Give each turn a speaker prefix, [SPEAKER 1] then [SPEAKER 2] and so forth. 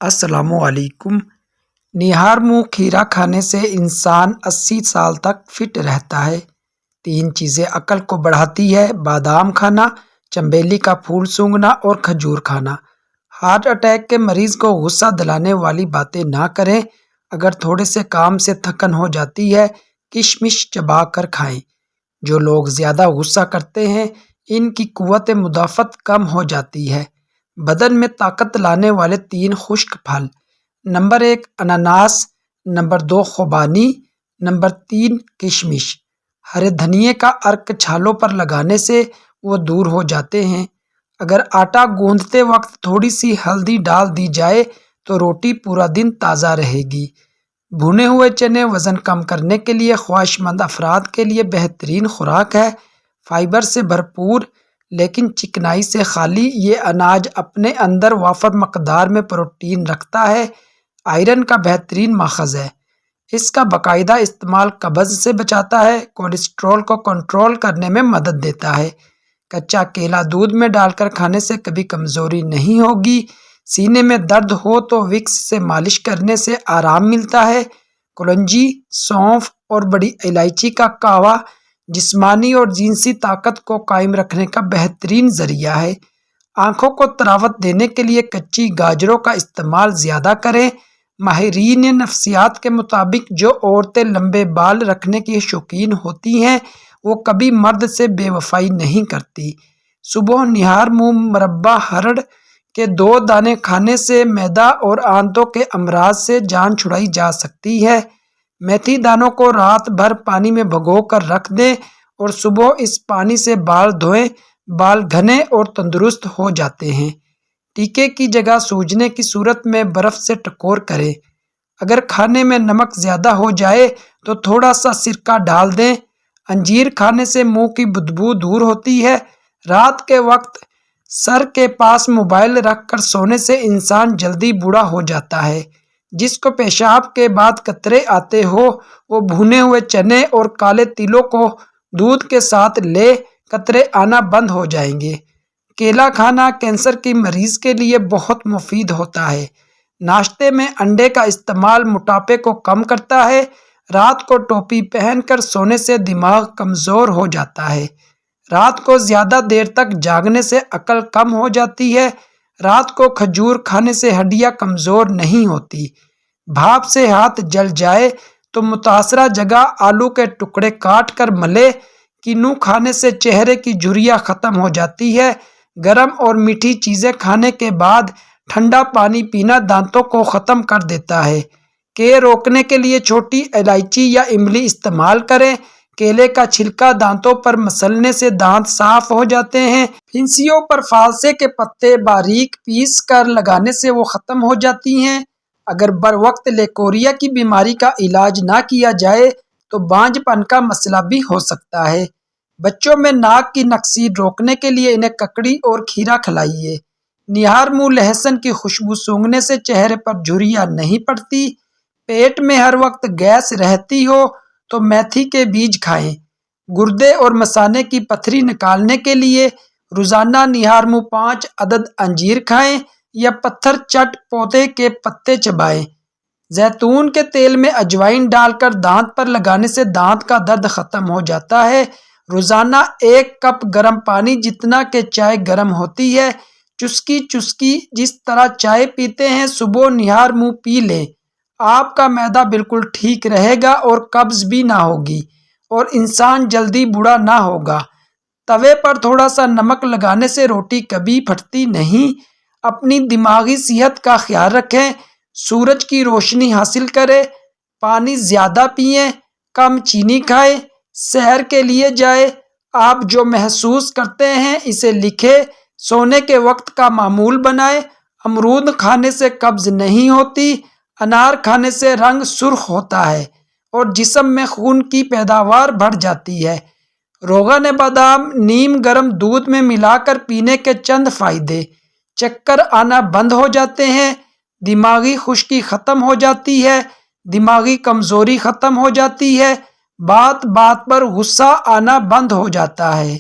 [SPEAKER 1] السلام علیکم۔ نہار منہ کھیرا کھانے سے انسان 80 سال تک فٹ رہتا ہے۔ 3 چیزیں عقل کو بڑھاتی ہے: بادام کھانا، چنبیلی کا پھول سونگھنا اور کھجور کھانا۔ ہارٹ اٹیک کے مریض کو غصہ دلانے والی باتیں نہ کریں۔ اگر تھوڑے سے کام سے تھکن ہو جاتی ہے، کشمش چبا کر کھائیں۔ جو لوگ زیادہ غصہ کرتے ہیں، ان کی قوت مدافعت کم ہو جاتی ہے۔ بدن میں طاقت لانے والے 3 خشک پھل: نمبر 1 انناس، نمبر 2 خوبانی، نمبر 3 کشمش۔ ہرے دھنیے کا عرق چھالوں پر لگانے سے وہ دور ہو جاتے ہیں۔ اگر آٹا گوندھتے وقت تھوڑی سی ہلدی ڈال دی جائے تو روٹی پورا دن تازہ رہے گی۔ بھنے ہوئے چنے وزن کم کرنے کے لیے خواہش مند افراد کے لیے بہترین خوراک ہے۔ فائبر سے بھرپور لیکن چکنائی سے خالی، یہ اناج اپنے اندر وافر مقدار میں پروٹین رکھتا ہے۔ آئرن کا بہترین ماخذ ہے۔ اس کا باقاعدہ استعمال قبض سے بچاتا ہے، کولیسٹرول کو کنٹرول کرنے میں مدد دیتا ہے۔ کچا کیلا دودھ میں ڈال کر کھانے سے کبھی کمزوری نہیں ہوگی۔ سینے میں درد ہو تو وکس سے مالش کرنے سے آرام ملتا ہے۔ کلونجی، سونف اور بڑی الائچی کا قہوہ جسمانی اور جنسی طاقت کو قائم رکھنے کا بہترین ذریعہ ہے۔ آنکھوں کو طراوت دینے کے لیے کچی گاجروں کا استعمال زیادہ کریں۔ ماہرین نفسیات کے مطابق جو عورتیں لمبے بال رکھنے کی شوقین ہوتی ہیں، وہ کبھی مرد سے بے وفائی نہیں کرتی۔ صبح نہار منہ مربع ہرڑ کے 2 دانے کھانے سے معدہ اور آنتوں کے امراض سے جان چھڑائی جا سکتی ہے۔ میتھی دانوں کو رات بھر پانی میں بھگو کر رکھ دیں اور صبح اس پانی سے بال دھوئیں۔ بال گھنے اور تندرست ہو جاتے ہیں۔ ٹیکے کی جگہ سوجنے کی صورت میں برف سے ٹکور کریں۔ اگر کھانے میں نمک زیادہ ہو جائے تو تھوڑا سا سرکہ ڈال دیں۔ انجیر کھانے سے منہ کی بدبو دور ہوتی ہے۔ رات کے وقت سر کے پاس موبائل رکھ کر سونے سے انسان جلدی بوڑھا ہو جاتا ہے۔ جس کو پیشاب کے بعد قطرے آتے ہو، وہ بھنے ہوئے چنے اور کالے تلوں کو دودھ کے ساتھ لے، قطرے آنا بند ہو جائیں گے۔ کیلا کھانا کینسر کے مریض کے لیے بہت مفید ہوتا ہے۔ ناشتے میں انڈے کا استعمال موٹاپے کو کم کرتا ہے۔ رات کو ٹوپی پہن کر سونے سے دماغ کمزور ہو جاتا ہے۔ رات کو زیادہ دیر تک جاگنے سے عقل کم ہو جاتی ہے۔ رات کو کھجور کھانے سے ہڈیاں کمزور نہیں ہوتی۔ بھاپ سے ہاتھ جل جائے تو متاثرہ جگہ آلو کے ٹکڑے کاٹ کر ملے۔ کینو کھانے سے چہرے کی جھریاں ختم ہو جاتی ہے۔ گرم اور میٹھی چیزیں کھانے کے بعد ٹھنڈا پانی پینا دانتوں کو ختم کر دیتا ہے۔ کے روکنے کے لیے چھوٹی الائچی یا املی استعمال کریں۔ کیلے کا چھلکا دانتوں پر مسلنے سے دانت صاف ہو جاتے ہیں۔ پھنسیوں پر فالسے کے پتے باریک پیس کر لگانے سے وہ ختم ہو جاتی ہیں۔ اگر بروقت لیکوریا کی بیماری کا علاج نہ کیا جائے تو بانجھ پن کا مسئلہ بھی ہو سکتا ہے۔ بچوں میں ناک کی نکسی روکنے کے لیے انہیں ککڑی اور کھیرا کھلائیے۔ نہار منہ لہسن کی خوشبو سونگھنے سے چہرے پر جھریاں نہیں پڑتی۔ پیٹ میں ہر وقت گیس رہتی ہو تو میتھی کے بیج کھائیں۔ گردے اور مثانے کی پتھری نکالنے کے لیے روزانہ نہار منہ 5 عدد انجیر کھائیں یا پتھر چٹ پودے کے پتے چبائیں۔ زیتون کے تیل میں اجوائن ڈال کر دانت پر لگانے سے دانت کا درد ختم ہو جاتا ہے۔ روزانہ 1 کپ گرم پانی جتنا کہ چائے گرم ہوتی ہے، چسکی چسکی جس طرح چائے پیتے ہیں، صبح نہار منہ پی لیں۔ آپ کا معدہ بالکل ٹھیک رہے گا اور قبض بھی نہ ہوگی اور انسان جلدی بوڑھا نہ ہوگا۔ توے پر تھوڑا سا نمک لگانے سے روٹی کبھی پھٹتی نہیں۔ اپنی دماغی صحت کا خیال رکھیں۔ سورج کی روشنی حاصل کریں۔ پانی زیادہ پئیں۔ کم چینی کھائیں۔ سیر کے لیے جائیں۔ آپ جو محسوس کرتے ہیں اسے لکھیں۔ سونے کے وقت کا معمول بنائیں۔ امرود کھانے سے قبض نہیں ہوتی۔ انار کھانے سے رنگ سرخ ہوتا ہے اور جسم میں خون کی پیداوار بڑھ جاتی ہے۔ روغن بادام نیم گرم دودھ میں ملا کر پینے کے چند فائدے: چکر آنا بند ہو جاتے ہیں۔ دماغی خشکی ختم ہو جاتی ہے۔ دماغی کمزوری ختم ہو جاتی ہے۔ بات بات پر غصہ آنا بند ہو جاتا ہے۔